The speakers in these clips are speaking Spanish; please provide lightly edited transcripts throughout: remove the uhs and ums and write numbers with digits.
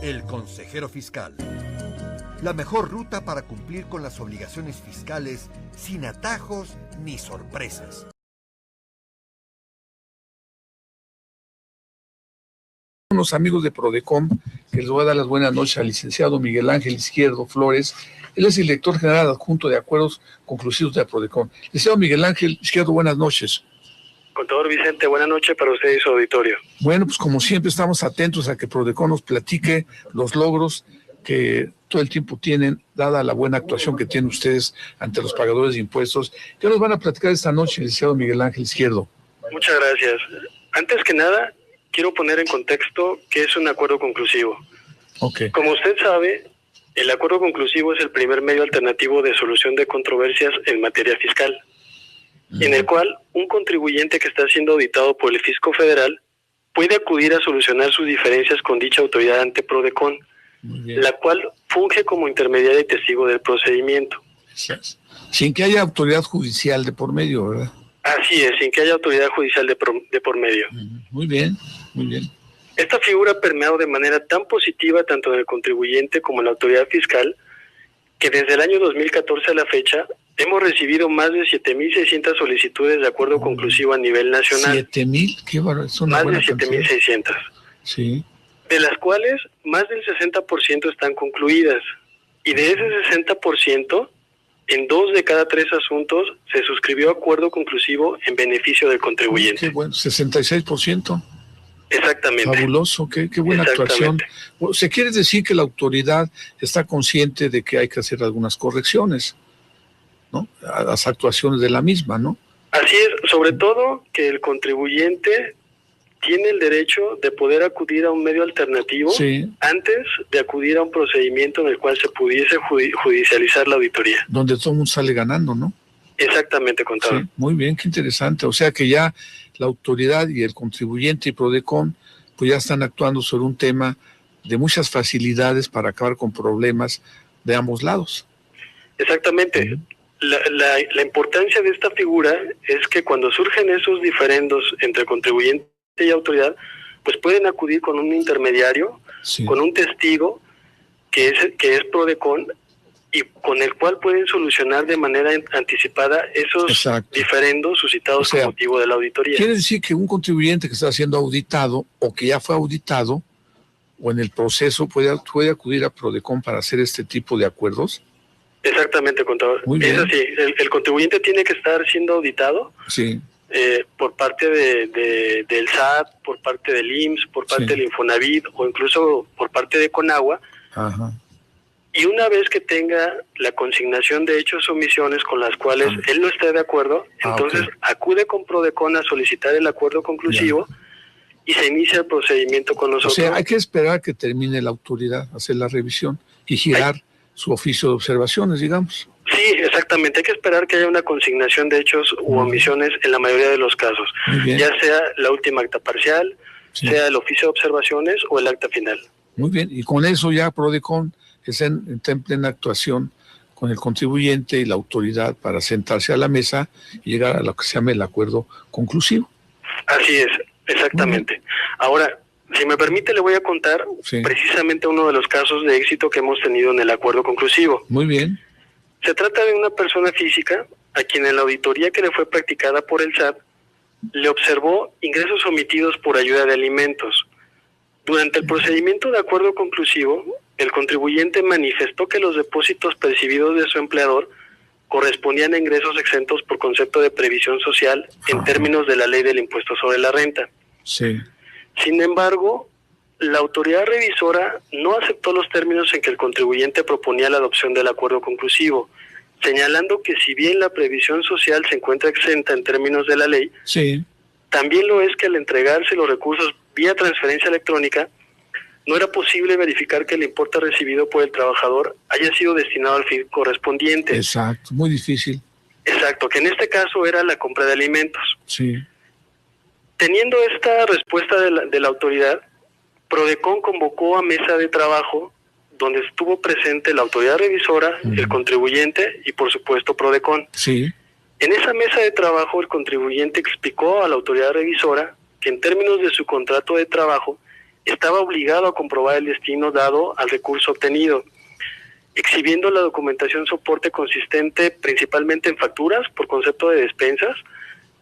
El consejero fiscal. La mejor ruta para cumplir con las obligaciones fiscales sin atajos ni sorpresas. Unos amigos de Prodecon, que les voy a dar las buenas noches al licenciado Miguel Ángel Izquierdo Flores. Él es el director general adjunto de acuerdos conclusivos de Prodecon. Licenciado Miguel Ángel Izquierdo, buenas noches. Contador Vicente, buenas noches para usted y su auditorio. Bueno, pues como siempre estamos atentos a que Prodecon nos platique los logros que todo el tiempo tienen, dada la buena actuación que tienen ustedes ante los pagadores de impuestos. ¿Qué nos van a platicar esta noche, licenciado Miguel Ángel Izquierdo? Muchas gracias. Antes que nada, quiero poner en contexto qué es un acuerdo conclusivo. Okay. Como usted sabe, el acuerdo conclusivo es el primer medio alternativo de solución de controversias en materia fiscal, en el cual un contribuyente que está siendo auditado por el Fisco Federal puede acudir a solucionar sus diferencias con dicha autoridad ante Prodecon, la cual funge como intermediaria y testigo del procedimiento. Sin que haya autoridad judicial de por medio, ¿verdad? Así es, sin que haya autoridad judicial de por medio. Muy bien, muy bien. Esta figura ha permeado de manera tan positiva tanto en el contribuyente como en la autoridad fiscal, que desde el año 2014 a la fecha hemos recibido más de 7,600 solicitudes de acuerdo conclusivo a nivel nacional. ¿7,000? Qué bárbaro, es una más buena de 7,600. Sí. De las cuales más del 60% están concluidas. Y de ese 60%, en 2 de cada 3 asuntos se suscribió acuerdo conclusivo en beneficio del contribuyente. Qué bueno, 66%. Exactamente. Fabuloso, qué buena actuación. O sea, quiere decir que la autoridad está consciente de que hay que hacer algunas correcciones, ¿no? A las actuaciones de la misma, ¿no? Así es, sobre todo que el contribuyente tiene el derecho de poder acudir a un medio alternativo antes de acudir a un procedimiento en el cual se pudiese judicializar la auditoría. Donde todo el mundo sale ganando, ¿no? Exactamente, contador. Sí, muy bien, qué interesante. O sea que ya la autoridad y el contribuyente y Prodecon pues ya están actuando sobre un tema de muchas facilidades para acabar con problemas de ambos lados. Exactamente. La importancia de esta figura es que cuando surgen esos diferendos entre contribuyente y autoridad, pues pueden acudir con un intermediario, con un testigo que es Prodecon, y con el cual pueden solucionar de manera anticipada esos diferendos suscitados con motivo de la auditoría. Quiere decir que un contribuyente que está siendo auditado o que ya fue auditado o en el proceso puede acudir a Prodecon para hacer este tipo de acuerdos. Exactamente, contador. Es así, el contribuyente tiene que estar siendo auditado por parte del SAT, por parte del IMSS, por parte del Infonavit o incluso por parte de Conagua. Ajá. Y una vez que tenga la consignación de hechos o omisiones con las cuales él no esté de acuerdo, entonces acude con Prodecon a solicitar el acuerdo conclusivo y se inicia el procedimiento con nosotros. O sea, hay que esperar a que termine la autoridad, hacer la revisión y girar su oficio de observaciones, digamos. Sí, exactamente. Hay que esperar que haya una consignación de hechos u omisiones en la mayoría de los casos. Ya sea la última acta parcial, sea el oficio de observaciones o el acta final. Muy bien. Y con eso ya Prodecon está en plena actuación con el contribuyente y la autoridad para sentarse a la mesa y llegar a lo que se llama el acuerdo conclusivo. Así es, exactamente. Ahora, si me permite, le voy a contar precisamente uno de los casos de éxito que hemos tenido en el acuerdo conclusivo. Muy bien. Se trata de una persona física a quien en la auditoría que le fue practicada por el SAT le observó ingresos omitidos por ayuda de alimentos. Durante el procedimiento de acuerdo conclusivo, el contribuyente manifestó que los depósitos percibidos de su empleador correspondían a ingresos exentos por concepto de previsión social en términos de la ley del impuesto sobre la renta. Sí. Sin embargo, la autoridad revisora no aceptó los términos en que el contribuyente proponía la adopción del acuerdo conclusivo, señalando que si bien la previsión social se encuentra exenta en términos de la ley, también lo es que al entregarse los recursos vía transferencia electrónica, no era posible verificar que el importe recibido por el trabajador haya sido destinado al fin correspondiente. Exacto, muy difícil. Exacto, que en este caso era la compra de alimentos. Sí. Teniendo esta respuesta de la autoridad, Prodecon convocó a mesa de trabajo donde estuvo presente la autoridad revisora, el contribuyente y por supuesto Prodecon. Sí. En esa mesa de trabajo el contribuyente explicó a la autoridad revisora que en términos de su contrato de trabajo estaba obligado a comprobar el destino dado al recurso obtenido, exhibiendo la documentación soporte consistente principalmente en facturas por concepto de despensas,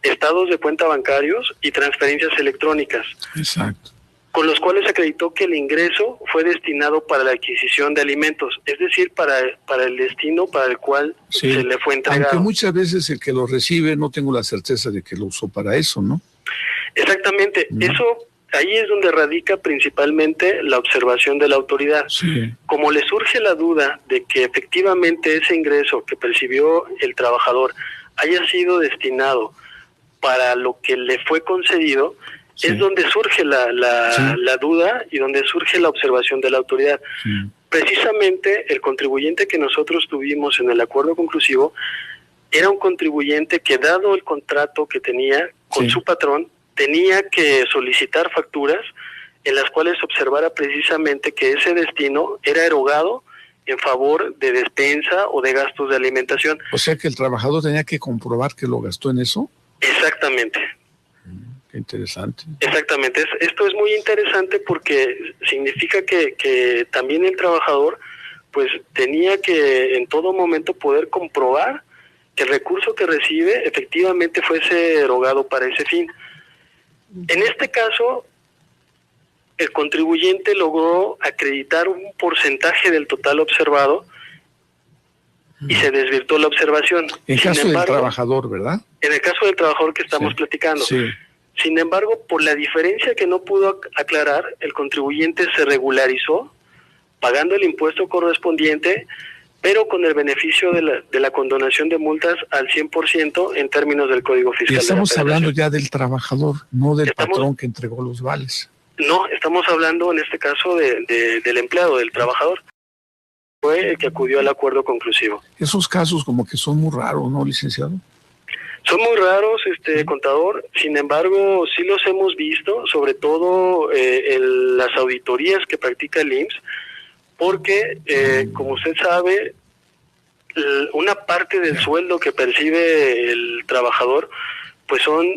estados de cuenta bancarios y transferencias electrónicas. Exacto. Con los cuales acreditó que el ingreso fue destinado para la adquisición de alimentos, es decir, para el destino para el cual se le fue entregado. Aunque muchas veces el que lo recibe no tengo la certeza de que lo usó para eso, ¿no? Exactamente, ahí es donde radica principalmente la observación de la autoridad. Sí. Como le surge la duda de que efectivamente ese ingreso que percibió el trabajador haya sido destinado para lo que le fue concedido, es donde surge la duda y donde surge la observación de la autoridad. Precisamente el contribuyente que nosotros tuvimos en el acuerdo conclusivo era un contribuyente que, dado el contrato que tenía con su patrón, tenía que solicitar facturas en las cuales observara precisamente que ese destino era erogado en favor de despensa o de gastos de alimentación. O sea que el trabajador tenía que comprobar que lo gastó en eso. Exactamente. Qué interesante. Exactamente. Esto es muy interesante porque significa que también el trabajador pues tenía que en todo momento poder comprobar que el recurso que recibe efectivamente fuese erogado para ese fin. En este caso, el contribuyente logró acreditar un porcentaje del total observado y se desvirtuó la observación. En caso del trabajador, ¿verdad? En el caso del trabajador que estamos platicando. Sí. Sin embargo, por la diferencia que no pudo aclarar, el contribuyente se regularizó pagando el impuesto correspondiente, pero con el beneficio de la condonación de multas al 100% en términos del Código Fiscal. Y estamos hablando ya del trabajador, no del patrón que entregó los vales. No, estamos hablando en este caso del empleado, del trabajador. Fue el que acudió al acuerdo conclusivo. Esos casos como que son muy raros, ¿no, licenciado? Son muy raros, contador. Sin embargo, sí los hemos visto, sobre todo en las auditorías que practica el IMSS, porque, como usted sabe, una parte del sueldo que percibe el trabajador, pues son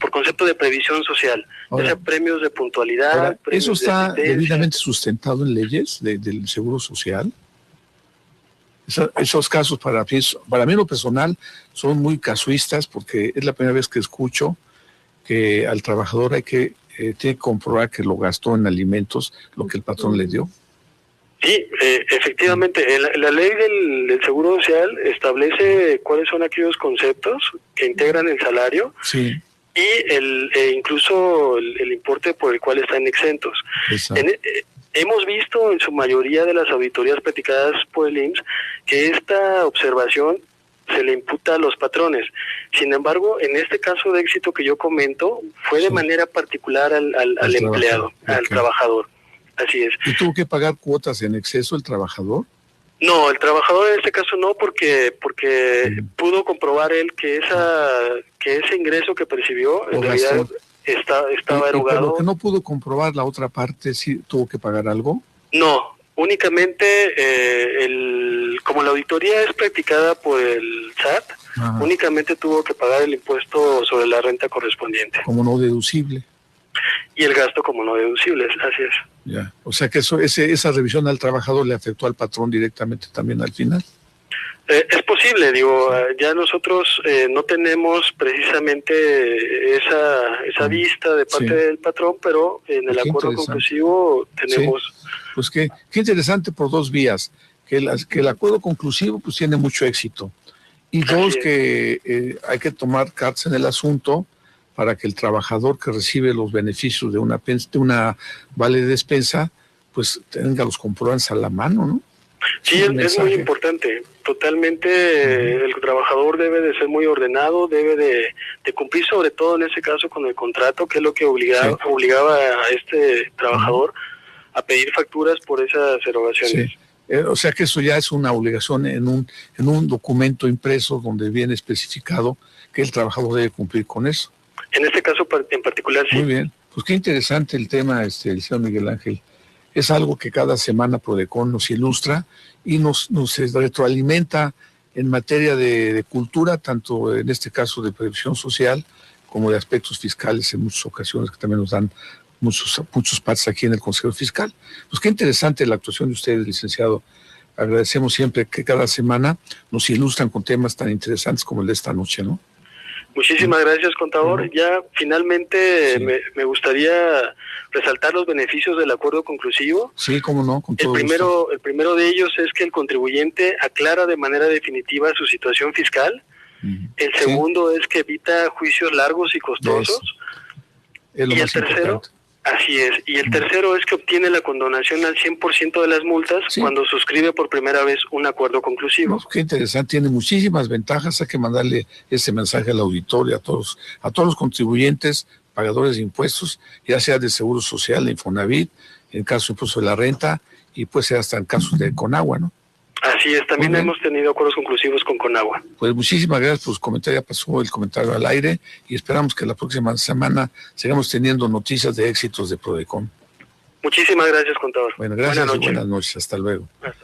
por concepto de previsión social, ya sea premios de puntualidad. ¿Eso está debidamente sustentado en leyes del Seguro Social? Esos casos para mí en lo personal son muy casuistas, porque es la primera vez que escucho que al trabajador tiene que comprobar que lo gastó en alimentos, lo que el patrón le dio. Sí, efectivamente, la ley del Seguro Social establece cuáles son aquellos conceptos que integran el salario y incluso el importe por el cual están exentos. Hemos visto en su mayoría de las auditorías practicadas por el IMSS que esta observación se le imputa a los patrones. Sin embargo, en este caso de éxito que yo comento, fue de manera particular al empleado, al trabajador. Así es. ¿Y tuvo que pagar cuotas en exceso el trabajador? No, el trabajador en este caso no, porque pudo comprobar él que ese ingreso que percibió en realidad estaba erogado. Pero que no pudo comprobar la otra parte, ¿sí tuvo que pagar algo? No, únicamente como la auditoría es practicada por el SAT, únicamente tuvo que pagar el impuesto sobre la renta correspondiente. Como no deducible. Y el gasto como no deducible, así es. Ya, o sea que esa revisión al trabajador le afectó al patrón directamente también al final. Es posible, ya nosotros no tenemos precisamente esa vista de parte del patrón, pero en el acuerdo conclusivo tenemos... Pues qué interesante por dos vías, que el acuerdo conclusivo pues tiene mucho éxito, y dos, que hay que tomar cartas en el asunto para que el trabajador que recibe los beneficios de una vale de despensa, pues tenga los comprobantes a la mano, ¿no? Sí, es muy importante. Totalmente, el trabajador debe de ser muy ordenado, debe de cumplir sobre todo en ese caso con el contrato, que es lo que obligaba a este trabajador a pedir facturas por esas erogaciones. Sí. O sea que eso ya es una obligación en un documento impreso donde viene especificado que el trabajador debe cumplir con eso. En este caso en particular, sí. Muy bien, pues qué interesante el tema, licenciado Miguel Ángel. Es algo que cada semana Prodecon nos ilustra y nos retroalimenta en materia de cultura, tanto en este caso de previsión social como de aspectos fiscales en muchas ocasiones, que también nos dan muchos partes aquí en el Consejo Fiscal. Pues qué interesante la actuación de ustedes, licenciado. Agradecemos siempre que cada semana nos ilustran con temas tan interesantes como el de esta noche, ¿no? Muchísimas gracias, contador. Ya finalmente Sí. me gustaría resaltar los beneficios del acuerdo conclusivo. Sí, cómo no, con todo gusto. El primero de ellos es que el contribuyente aclara de manera definitiva su situación fiscal. El Sí. segundo es que evita juicios largos y costosos. Es lo Y el más tercero, importante. así es. Y el tercero es que obtiene la condonación al 100% de las multas Sí. cuando suscribe por primera vez un acuerdo conclusivo. No, qué interesante, tiene muchísimas ventajas. Hay que mandarle ese mensaje al auditorio, a todos los contribuyentes, pagadores de impuestos, ya sea de Seguro Social, de Infonavit, en caso de impuesto de la renta, y puede ser hasta en casos de Conagua, ¿no? Así es, también Muy bien. hemos tenido acuerdos conclusivos con Conagua. Pues muchísimas gracias por sus comentarios. Ya pasó el comentario al aire y esperamos que la próxima semana sigamos teniendo noticias de éxitos de Prodecon. Muchísimas gracias, contador. Bueno, gracias y buenas noches. Hasta luego. Hasta